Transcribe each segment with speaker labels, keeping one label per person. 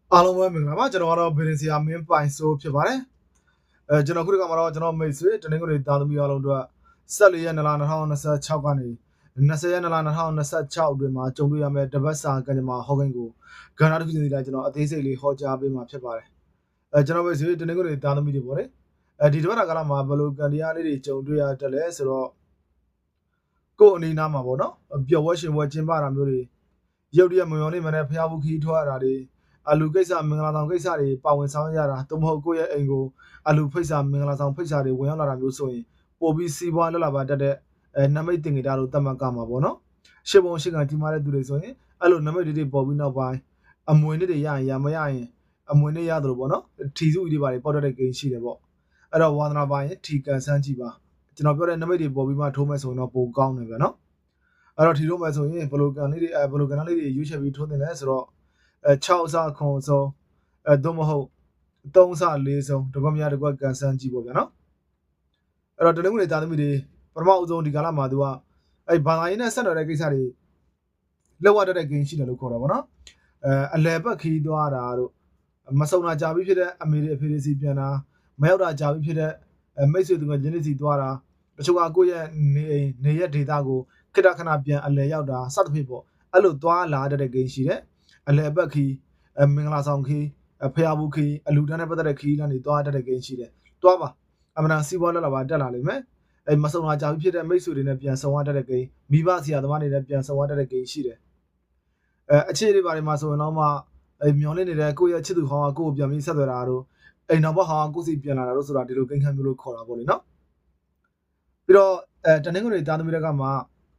Speaker 1: အားလုံးပဲမင်္ဂလာပါကျွန်တော်ကတော့ဗီရင်စီယာမင်းပိုင်ဆိုးဖြစ်ပါတယ်ကျွန်တော်ခုဒီကမှာတော့ကျွန်တော်မိတ်ဆွေတနင်္ဂနွေသားသမီးအားလုံးတို့14ရက်နလ2026ကနေ20ရက်နလ2026အတွင်းမှာကြုံတွေ့ရမယ့်တပတ်စာကံကြမ္မာဟောကိန်းကိုကဏ္ဍတစ်ခုစီတိုင်းကျွန်တော်အသေးစိတ်လေးဟောကြားပေးမှာဖြစ်ပါတယ်ကျွန်တော်မိတ်ဆွေတနင်္ဂနွေသားသမီးတွေပေါ့လေဒီတပတ်ကာလမှာဘယ်လိုကံတရားလေးတွေကြုံတွေ့ရတလဲဆိုတော့ကိုယ်အနေနာမှာပေါ့နော်ပျော်ဝဲရှင်ဝဲကျင်းပတာမျိုးတွေရုပ်တရက်မမျော်လင့်မနဲ့ဖျားဘူးခီးထွားတာတွေအလူကိစ္စမင်္ဂလာဆောင်ကိစ္စတွေပါဝင်ဆောင်ရတာသို့မဟုတ်ကိုယ့်ရဲ့အိမ်ကိုအလူဖိတ်စာမင်္ဂလာဆောင်ဖိတ်စာတွေဝင်ရောက်လာတာမျိုးဆိုရင်ပို့ပြီးစီးပွားလွတ်လာပါတတ်တဲ့နမိတ်တင်ကြတာလို့သတ်မှတ်ကမှာပေါ့နော်ရှစ်ပုံရှစ်ကန်ကြီးမားတဲ့သူတွေဆိုရင်အဲ့လိုနမိတ်တွေပေါ်ပြီးနောက်ပိုင်းအမွေနှစ်တွေရရင်ရမရရင်အမွေနှစ်ရတယ်လို့ပေါ့နော်ထီစုတွေပါတွေပေါက်တတ်တဲ့ဂိမ်းရှိတယ်ပေါ့အဲ့တော့ဝါသနာပါရင်ထီကန်ဆန်းကြည့်ပါကျွန်တော်ပြောတဲ့နမိတ်တွေပေါ်ပြီးမှထိုးမယ်ဆိုရင်တော့ပိုကောင်းတယ်ဗျာနော်အဲ့တော့ထီထိုးမယ်ဆိုရင်ဘလိုကန်လေးတွေဘလိုကန်လေးတွေရွေးချယ်ပြီးထိုးတင်လဲဆိုတော့6အစားခွန်ဆုံးသို့မဟုတ်3အစား4ဆုံးတကွက်များတကွက်ကန်ဆန်းကြည့်ပေါ့ဗျာနော်အဲ့တော့တနင်္ဂနွေသားသမီးတွေပထမအဆုံးဒီကာလမှာသူကအဲ့ဘာသာရေးနဲ့ဆက်နွယ်တဲ့ကိစ္စတွေလောက်ရတဲ့ဂိမ်းရှိတယ်လို့ခေါ်တာပေါ့နော်အလဲပတ်ခီးသွားတာတို့မဆုံတာကြာပြီးဖြစ်တဲ့အမေတွေအဖေတွေစီပြန်တာမရောက်တာကြာပြီးဖြစ်တဲ့မိတ်ဆွေသူငယ်ချင်းတွေစီသွားတာတချို့ကကိုယ့်ရဲ့နေရက်ဒေတာကိုခိတခဏပြန်အလဲရောက်တာစသဖြင့်ပေါ့အဲ့လိုသွားလာတဲ့ဂိမ်းရှိတယ်အလဲပတ်ခီးမင်္ဂလာဆောင်ခီးဖျားဘူးခီးအလူတန်းနဲ့ပတ်သက်တဲ့ခီးလမ်းတွေသွားတဲ့ဂိမ်းရှိတယ်တွားပါအမှန်တန်စီးပွားလက်လာပါတက်လာလိမ့်မယ်မဆုံတာကြာပြီးဖြစ်တဲ့မိတ်ဆွေတွေနဲ့ပြန်ဆုံရတဲ့ဂိမ်းမိဘဆရာသမားတွေနဲ့ပြန်ဆုံရတဲ့ဂိမ်းရှိတယ်အခြေတွေပါတယ်မှာဆိုရင်တော့မှမျောလင့်နေတဲ့ကိုယ့်ရဲ့ချစ်သူဟောင်းကကိုယ့်ကိုပြန်ပြီးဆက်သွယ်တာတို့အိမ်တော်ဘဟောင်းကိုယ့်စီပြန်လာတာတို့ဆိုတာဒီလိုကိန်းခမ်းမျိုးလို့ခေါ်တာပေါ့လေနော်ပြီးတော့တနင်္ဂနွေသားသမီးတွေကမှ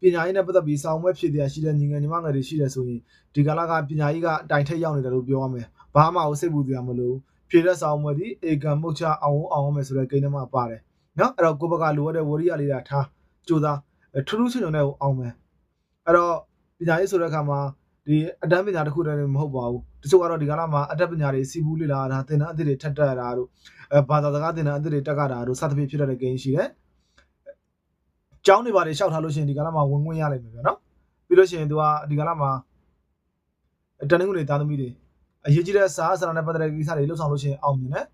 Speaker 1: ပညာရေးနဲ့ပတ်သက်ပြီးစောင့်မွဲဖြစ်တရားရှိတဲ့ညီငယ်ညီမငယ်တွေရှိတယ်ဆိုရင်ဒီကာလကပညာရေးကအတိုင်ထိပ်ရောက်နေတယ်လို့ပြောရမယ်ဘာမှစိတ်ပူစရာမလိုဖြည့်တဲ့စောင့်မွဲဒီဧကံမုတ်ချအောင်မယ်ဆိုတဲ့ကိန်းထဲမှာပါတယ်နော်အဲ့တော့ကိုယ့်ဘက်ကလိုအပ်တဲ့ဝရိယလေးတာထားကြိုးစားထူးထူးချွန်ချွန်နဲ့အောင်မယ်အဲ့တော့ပညာရေးဆိုတဲ့အခါမှာဒီအတန်းပညာတစ်ခုတည်းမဟုတ်ပါဘူးတချို့ကတော့ဒီကာလမှာအတတ်ပညာတွေစီးပူးလေ့လာတာသင်တန်းအသစ်တွေထပ်တက်တာတို့ဘာသာစကားသင်တန်းအသစ်တွေတက်ကတာတို့စသဖြင့်ဖြစ်တဲ့ဂိမ်းရှိတယ်ကျောင်းတွေပါတွေရှောက်ထားလို့ရှိရင်ဒီကာလမှာဝင်ခွင့်ရလိမ့်မယ်ဗျာနော်ပြီးလို့ရှိရင်သူကဒီကာလမှာတနင်္ဂနွေသားသမီးတွေအရေးကြီးတဲ့စာစာနဲ့ပတ်သက်တဲ့ကိစ္စတွေလှုပ်ဆောင်လို့ရှိရင်အောင်မြင်တယ်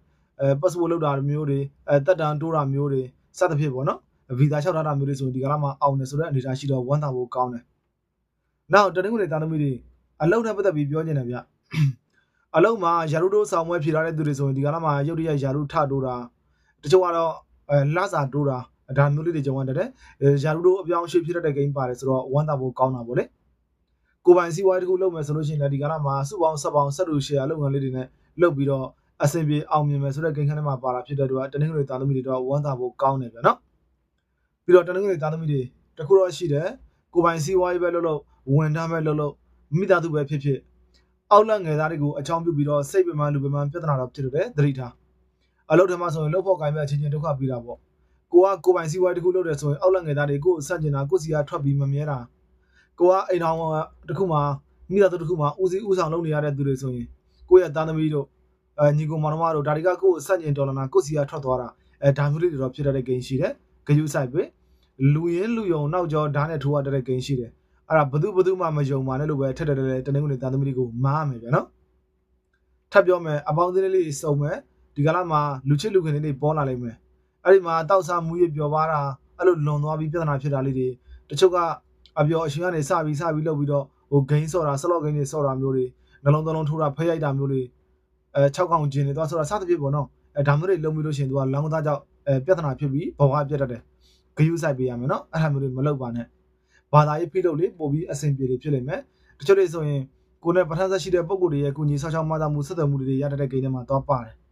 Speaker 1: passport လောက်တာမျိုးတွေတက်တန်းတိုးတာမျိုးတွေစသဖြင့်ပေါ့နော်ဗီဇာလျှောက်ထားတာမျိုးတွေဆိုရင်ဒီကာလမှာအောင်တယ်ဆိုတဲ့အနေအထားရှိတော့ဝမ်းသာဖို့ကောင်းတယ်နောက်တနင်္ဂနွေသားသမီးတွေအလုံးနဲ့ပတ်သက်ပြီးပြောနေတယ်ဗျအလုံးမှာယာရုတို့ဆောင်မွဲဖြေထားတဲ့သူတွေဆိုရင်ဒီကာလမှာရုပ်တရက်ယာရုထတိုးတာတချို့ကတော့လစာတိုးတာဒါမျိုးလေးတွေကြုံရတယ်ယာရုတို့အပြောင်းအရွှေ့ဖြစ်တဲ့ဂိမ်းပါတယ်ဆိုတော့ဝမ်းသာဖို့ကောင်းတာပေါ့လေကိုပိုင်စီးပွားရေးတစ်ခုလုပ်မယ်ဆိုလို့ရှိရင်လည်းဒီကာလမှာစုပေါင်းဆက်ပေါင်းဆက်တူရှယ်ယာလုပ်ငန်းလေးတွေနဲ့လုပ်ပြီးတော့အဆင်ပြေအောင်မြင်မယ်ဆိုတဲ့ဂိမ်းခန်းထဲမှာပါလာဖြစ်တဲ့အတွက်တနင်္ဂနွေသားသမီးတွေတော့ဝမ်းသာဖို့ကောင်းတယ်ဗျာနော်ပြီးတော့တနင်္ဂနွေသားသမီးတွေတခုတော့ရှိတယ်ကိုပိုင်စီးပွားရေးပဲလုပ်ဝန်ထမ်းပဲလုပ်မိသားစုပဲဖြစ်ဖြစ်အောက်လက်ငယ်သားတွေကိုအချောင်းပြုပြီးတော့စိတ်ပင်ပန်းလူပင်ပန်းပြဿနာတော့ဖြစ်တယ်သတိထားအလုပ်ထမ်းမှဆိုရင်လုပ်ဖို့ကိုင်းမဲ့အချင်းချင်းဒုက္ခပြီးတာပေါ့ကိုပိုင်စီးပွားရေးတစ်ခုလုပ်တယ်ဆိုရင်အောက်လက်ငယ်သားတွေကိုအဆန့်ကျင်တာကိုစီကထွက်ပြီးမမြဲတာကိုကအိမ်တော်တစ်ခုမှာမိသားစုတစ်ခုမှာဦးစီးဦးဆောင်လုပ်နေရတဲ့သူတွေဆိုရင်ကိုရဲ့သားသမီးတို့ညီကိုမောင်နှမတို့ဒါတွေကကိုယ်အဆန့်ကျင်တော်လာကိုစီကထွက်သွားတာဒါမျိုးလေးတွေတော့ဖြစ်တဲ့ဂိမ်းရှိတယ်ဂယုဆိုင်ပဲလူရင်းလူယုံနောက်ကျော်ဓာတ်နဲ့ထိုးရတဲ့ဂိမ်းရှိတယ်အဲ့ဒါဘသူမှမယုံပါနဲ့လို့ပဲထက်တဲ့တနင်္ဂနွေသားသမီးတွေကိုမားမယ်ဗျာနော်ထပ်ပြောမယ်အပေါင်းအသင်းလေးစုံမယ်ဒီကလာမှာလူချစ်လူခင်လေးပေါ်လာလိမ့်မယ်အဲ့ဒီမှာတောက်စားမူရပျော်ပါတာအဲ့လိုလွန်သွားပြီးပြဿနာဖြစ်တာလေးတွေတချို့ကအပျော်အရှင်ကနေစပြီးလုပ်ပြီးတော့ဟိုဂိမ်းဆော့တာဆလော့ဂိမ်းတွေဆော့တာမျိုးတွေနှလုံးသွင်းထိုးတာဖဲရိုက်တာမျိုးတွေ6កောင်ဂျင်းတွေသွားဆော့တာစသဖြင့်ပေါ့နော်ဒါမျိုးတွေလုံးပြီးလို့ရှိရင်သူကလောင်းသားကြောက်ပြဿနာဖြစ်ပြီးဘဝပြတ်တတ်တယ်ဂယုဆိုင်ပေးရမယ်နော်အဲ့ဒါမျိုးတွေမလုပ်ပါနဲ့ဘာသာရေးဖိလုပ်လေပို့ပြီးအဆင်ပြေတွေဖြစ်လိမ့်မယ်တချို့တွေဆိုရင်ကိုယ်နဲ့ပထမဆက်ရှိတဲ့ပုံကိုယ်တွေရဲ့ကုညီဆောက်ရှောက်မှသာမှုဆက်သွယ်မှုတွေရတတ်တဲ့ဂိမ်းထဲမှာတော့ပါတယ်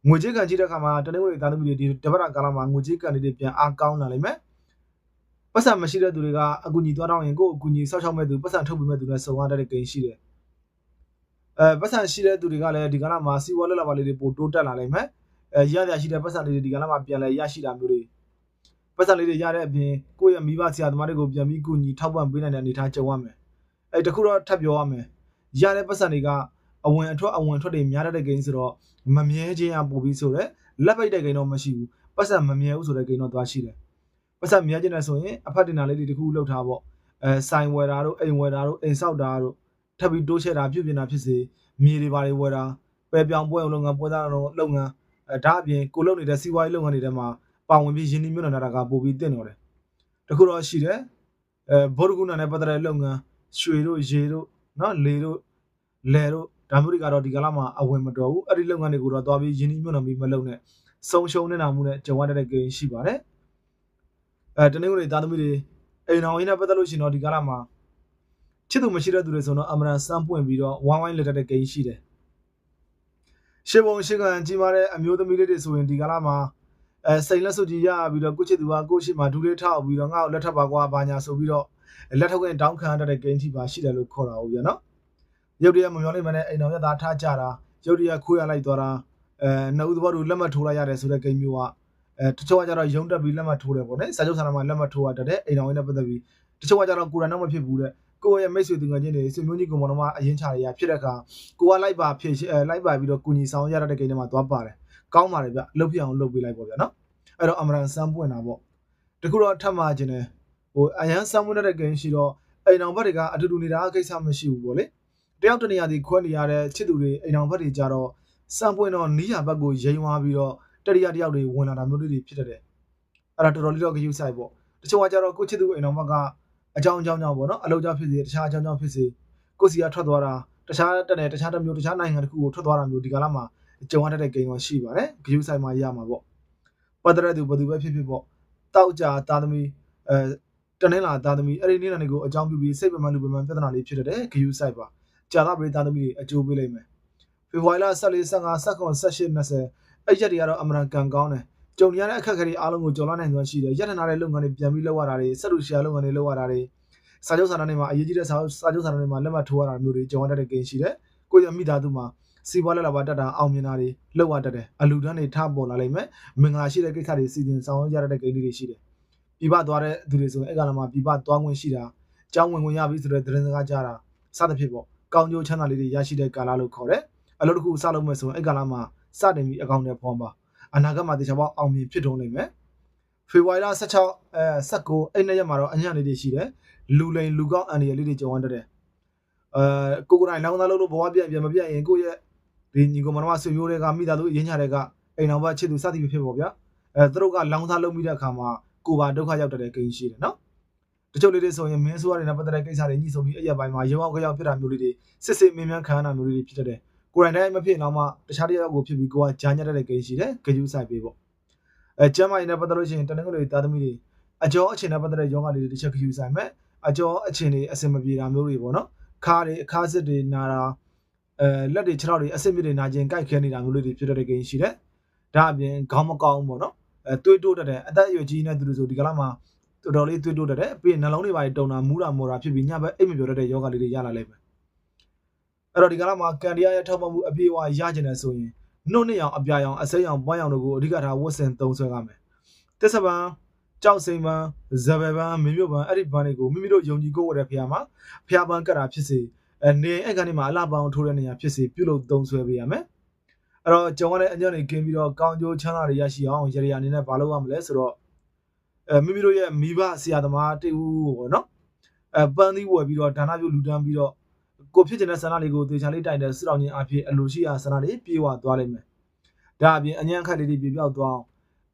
Speaker 1: ငွေကြေးကန်ကြည့်တဲ့အခါမှာတနင်္ဂနွေသားသမီးတွေဒီတပတ်ကာလမှာငွေကြေးကန်တွေပြန်အားကောင်းလာလိမ့်မယ်ပတ်စံမရှိတဲ့သူတွေကအကူညီသွားတော့ရင်ကိုယ်အကူညီဆောက်ရှောက်မဲ့သူပတ်စံထုတ်ပေးမဲ့သူနဲ့စုံရတဲ့ဂိမ်းရှိတယ်ပတ်စံရှိတဲ့သူတွေကလည်းဒီကလာမှာစီးပွားလက်လာပါလေးတွေပိုတိုးတက်လာလိမ့်မယ်ရရရှိတဲ့ပတ်စံလေးတွေဒီကလာမှာပြန်လဲရရှိတာမျိုးတွေပတ်စံလေးတွေရတဲ့အပြင်ကိုယ့်ရဲ့မိဘဆရာသမားတွေကိုပြန်ပြီးကူညီထောက်ပံ့ပေးနိုင်တဲ့အနေအထားကြုံရမယ်တခုတော့ထပ်ပြောရမယ်ရတဲ့ပတ်စံတွေကအဝင်အထွက်တွေများတဲ့ဂိမ်းဆိုတော့မမြဲခြင်းအပို့ပြီးဆိုတော့လက်ပိတ်တဲ့ဂိမ်းတော့မရှိဘူးပတ်စံမမြဲဘူးဆိုတဲ့ဂိမ်းတော့သွားရှိတယ်ပတ်စံမြဲခြင်းနဲ့ဆိုရင်အဖတ်တင်တာလေးတွေတခုလောက်ထားပေါ့ဆိုင်ဝယ်တာတို့အိမ်ဝယ်တာတို့အိမ်ဆောက်တာတို့ ပ်ပြီးတိုးချဲ့တာပြုပြင်တာဖြစ်စေမြေတွေပါတွေဝယ်တာပဲပြောင်းပွဲအောင်လုပ်ငန်းပွဲသားလုပ်ငန်းဒါအပြင်ကိုလုပ်နေတဲ့စီးပွားရေးလုပ်ငန်းတွေထဲမှာပါဝင်ပြီးရင်းနှီးမြှုပ်နှံတာကပိုပြီးတင့်တော်တယ်တခုတော့ရှိတယ်ဘောဓကုဏနဲ့ပတ်သက်တဲ့လုပ်ငန်းရွှေတို့ရေတို့နော်လေတို့လယ်တို့ဒါမျိုးတွေကတော့ဒီကာလမှာအဝင်မတော်ဘူးအဲ့ဒီလုပ်ငန်းတွေကိုတော့သွားပြီးရင်းနှီးမြှုပ်နှံပြီးမလုပ်နဲ့ဆုံးရှုံးနေတာမှုနဲ့ကြုံရတဲ့ကိန်းရှိပါတယ်တနင်္ဂနွေသားသမီးတွေအိမ်တော်ရင်းနဲ့ပတ်သက်လို့ရှိရင်တော့ဒီကာလမှာချစ်သူမရှိတဲ့သူတွေဆိုတော့အမှန်စမ်းပွင့်ပြီးတော့ဝိုင်းဝိုင်းလက်ထက်တဲ့ကိန်းရှိတယ်ရှေ့ဘုံရှေ့ကံကြီးမားတဲ့အမျိုးသမီးလေးတွေဆိုရင်ဒီကာလမှာစိန်လက်စုပ်ကြီးရပြီးတော့ကိုချစ်သူကကိုရှိမှဒူးလေးထောက်ပြီးတော့ငါ့ကိုလက်ထပ်ပါကွာဘာညာဆိုပြီးတော့လက်ထောက်ခင်တောင်းခံရတဲ့ကိန်းထိပါရှိတယ်လို့ခေါ်တာဟုတ်ဗျာနော်ရုပ်တရက်မမျောလိမ့်မယ်နဲ့အိမ်တော်ရသားထားကြတာရုပ်တရက်ခိုးရလိုက်သွားတာနှစ်ဦးသဘောတူလက်မှတ်ထိုးလိုက်ရတယ်ဆိုတဲ့ကိန်းမျိုးကတချို့ကကြတော့ရုံတက်ပြီးလက်မှတ်ထိုးတယ်ပေါ့နော်စာချုပ်စာတမ်းမှာလက်မှတ်ထိုးရတဲ့အိမ်တော်ရင်းနဲ့ပတ်သက်ပြီးတချို့ကကြတော့ကိုယ်တိုင်တော့မဖြစ်ဘူးတဲ့ကိုယ့်ရဲ့မိတ်ဆွေသူငယ်ချင်းတွေဆွေမျိုးကြီးကောင်မတော်မှာအရင်ချရဖြစ်တဲ့အခါကိုကလိုက်ပါဖြစ်လိုက်ပါပြီးတော့ကုညီဆောင်ရတဲ့ကိန်းတွေမှာသွားပါတယ်ကောင်းပါတယ်ဗျလှုပ်ပြအောင်လှုပ်ပေးလိုက်ပေါ့ဗျာနော်အဲ့တော့အမရန်စမ်းပွင့်တာပေါ့တခုတော့ထပ်မှခြင်းတယ်အရန်စမ်းပွင့်တဲ့ကိန်းရှိတော့အိမ်တော်ဘက်တွေကအတူတူနေတာကိစ္စမရှိဘူးပေါ့လေတယောက်တနေရာစီခွဲနေရတဲ့ချစ်သူတွေအိမ်တော်ဘက်တွေကြတော့စမ်းပွင့်တော့နီးရဘက်ကိုရိမ်သွားပြီးတော့တတိယတယောက်တွေဝင်လာတာမျိုးတွေဖြစ်တဲ့အဲ့ဒါတော်တော်လေးတော့ဂရုစိုက်ပေါ့တချို့ကကြတော့ကိုချစ်သူအိမ်တော်ဘက်ကအကြောင်းကြောင့်ပေါ့နော်အလုပ်ကြောင့်ဖြစ်စေတခြားအကြောင်းကြောင့်ဖြစ်စေကိုစီကထွက်သွားတာတခြားတက်နေတခြားတစ်မျိုးတခြားနိုင်ငံတစ်ခုကိုထွက်သွားတာမျိုးဒီကာလမှာကြုံရတဲ့ကိန်းရောရှိပါတယ်ဂရုစိုက်မှရမှာပေါ့ပတ်သက်တဲ့သူဘယ်သူပဲဖြစ်ဖြစ်ပေါ့တောက်ကြသားသမီးတနင်္လာသားသမီးအဲ့ဒီနေ့တိုင်းကိုအကြောင်းပြုပြီးစိတ်ပမှန်လူပမှန်ပြဿနာလေးဖြစ်တဲ့ဂရုစိုက်ပါကြာသာပရိသသားသမီးတွေအကျိုးပေးလိုက်မယ်ဖေဖော်ဝါရီလ14 15 19 18 20အဲ့ရက်တွေကတော့အမှန်ကန်ကောင်းတယ်ကြုံရတဲ့အခက်အခဲတွေအားလုံးကိုကြော်လွှားနိုင်စွမ်းရှိတယ်ရထနာတဲ့လုပ်ငန်းတွေပြန်ပြီးလုပ်ရတာတွေဆက်လူရှာလုပ်ငန်းတွေလုပ်ရတာတွေစာချုပ်စာတမ်းတွေမှာအရေးကြီးတဲ့စာချုပ်စာတမ်းတွေမှာလက်မှတ်ထိုးရတာမျိုးတွေကြုံရတဲ့ကိန်းရှိတယ်ကိုယ့်ရဲ့မိသားစုမှာစီးပွားလက်လာပါတက်တာအောင်မြင်တာတွေလောက်ရတတ်တယ်အလူတန်းတွေထပေါ်လာလိမ့်မယ်မင်္ဂလာရှိတဲ့ကိစ္စတွေစီစဉ်ဆောင်ရွက်ရတဲ့ကိန်းတွေရှိတယ်ပြပသွားတဲ့သူတွေဆိုရင်အဲ့ကလာမှာပြပသွားဝင်ရှိတာကြောင်းဝင်ဝင်ရပြီဆိုတဲ့သတင်းစကားကြားတာစသဖြင့်ပေါ့ကောင်းကျိုးချမ်းသာလေးတွေရရှိတဲ့ကာလလို့ခေါ်တယ်အလုပ်တစ်ခုစလုပ်မယ်ဆိုရင်အဲ့ကလာမှာစတင်ပြီးအကောင့်တွေပေါ်ပါအနာဂတ်မှာတေချာပေါက်အောင်မြင်ဖြစ်ထုံးနိုင်မယ်ဖေဖော်ဝါရီလ16 19အဲ့နှစ်ရက်မှာတော့အညံ့လေးတွေရှိတယ်လူလိန်လူကောင်းအန်ဒီရလေးတွေကြုံရတတ်တယ်ကိုကိုတိုင်းလောင်းသားလို့ဘဝပြန်မပြတ်ရင်ကိုရဲ့ဒီညီကောင်မတော်ဆွေမျိုးတွေကမိသားစုရင်းချတဲ့ကအိမ်တော်ဘချစ်သူစသည်ဖြစ်ပေါ့ဗျာသူတို့ကလောင်းသားလုံးပြီးတဲ့အခါမှာကိုပါဒုက္ခရောက်တဲ့ကိန်းရှိတယ်နော်တချို့လေးတွေဆိုရင်မင်းဆိုးရတဲ့ပတ်သက်တဲ့ကိစ္စတွေညှိဆုံးပြီးအရက်ပိုင်းမှာရုံအောင်ကြောက်ဖြစ်တာမျိုးလေးတွေစစ်စစ်မင်းများခံရတာမျိုးလေးတွေဖြစ်တတ်တယ်ကိုယ်တိုင်တိုင်းမဖြစ်တော့မှတခြားတစ်ယောက်ကိုဖြစ်ပြီးကိုကဂျာညက်တဲ့ကိန်းရှိတယ်ဂရုစိုက်ပေးပေါ့ကျမ်းမာရေးနဲ့ပတ်သက်လို့ရှိရင်တနင်္ဂနွေသားသမီးတွေအကျော်အချင်းနဲ့ပတ်သက်တဲ့ယောဂတွေတစ်ချက်ဂရုစိုက်မယ်အကျော်အချင်းတွေအစင်မပြေတာမျိုးတွေပေါ့နော်ခါတွေအခါစစ်တွေနာတာလက်တွေခြေထောက်တွေအဆင့်မြစ်တွေနာကျင်ကြိုက်ခဲနေတာမျိုးလေးတွေဖြစ်တဲ့ကိန်းရှိတယ်ဒါအပြင်ခေါင်းမကောင်းပေါ့နော်တွေးတိုးတတ်တယ်အသက်အရွယ်ကြီးနေတဲ့သူတွေဆိုဒီကလာမှာတော်တော်လေးတွေးတိုးတတ်တယ်ပြီးရင်နှလုံးတွေပါတုံတာမူးတာမော်တာဖြစ်ပြီးညဘက်အိတ်မပြောတတ်တဲ့ယောဂလေးတွေရလာလိမ့်မယ်အဲ့တော့ဒီကလာမှာကန်တရားရဲ့ထောက်ပံ့မှုအပြည့်အဝရကျင်တယ်ဆိုရင်နှုတ်နှစ်ရောင်အပြာရောင်အစိမ်းရောင်ပွားရောင်တို့ကိုအဓိကထားဝတ်ဆင်သုံးဆွဲရမယ်တစ္ဆပံကြောက်စိမ်ပံဇဘယ်ပံမင်းမြို့ပံအဲ့ဒီဘန်းတွေကိုမိမိတို့ယုံကြည်ကိုးဝတ်တဲ့ဖျားမှာဖျားပန်းကတ်တာဖြစ်စေနေအဲ့ကနေမှာအလှပန်းထိုးတဲ့နေရာဖြစ်စေပြုလုပ်သုံးဆွဲပေးရမယ်အဲ့တော့ကြုံရတဲ့အညံ့တွေကင်းပြီးတော့ကောင်းကျိုးချမ်းသာတွေရရှိအောင်ရေရအနေနဲ့ဘာလုပ်ရမလဲဆိုတော့မိမိတို့ရဲ့မိဘဆရာသမားတိတ်ဦးပေါ့နော်ပန်းသီးဝယ်ပြီးတော့ဒါနပြုလူတန်းပြီးတော့ကိုဖြစ်တဲ့ဆန္ဒလေးကိုသေချာလေးတိုင်တဲ့စစ်တော်ချင်းအဖြစ်အလိုရှိရာဆန္ဒလေးပြေဝသွားလိမ့်မယ်ဒါအပြင်အညံ့ခတ်လေးတွေပြေပြောက်သွားအောင်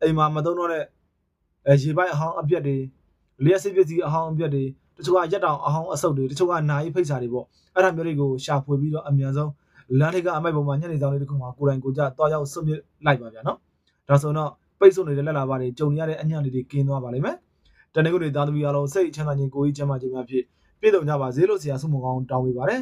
Speaker 1: အိမ်မှာမသုံးတော့တဲ့ရေပိုက်အဟောင်းအပြက်တွေလျှက်စစ်ပစ္စည်းအဟောင်းအပြက်တွေတချို့ကရက်တောင်အဟောင်းအဆုပ်တွေတချို့ကနာရီဖိတ်စာတွေပေါ့အဲ့ဒါမျိုးတွေကိုရှာဖွေပြီးတော့အမြန်ဆုံးလမ်းထိပ်ကအမိုက်ပေါ်မှာညနေဆောင်လေးတစ်ခုမှာကိုယ်တိုင်ကိုကြတွားရောက်ဆွတ်မြစ်လိုက်ပါဗျာနော်ဒါဆိုတော့ပိတ်ဆို့နေတဲ့လက်လာပါတွေကြုံရတဲ့အညံ့လေးတွေကင်းသွားပါလိမ့်မယ်တနေ့ကိုတွေသားသမီးအားလုံးစိတ်ချမ်းသာခြင်းကိုယ်ကြီးချမ်းသာခြင်းများဖြစ်ပြည့်စုံကြပါစေလို့ဆရာဆုမကောင်းတောင်းပေးပါတယ်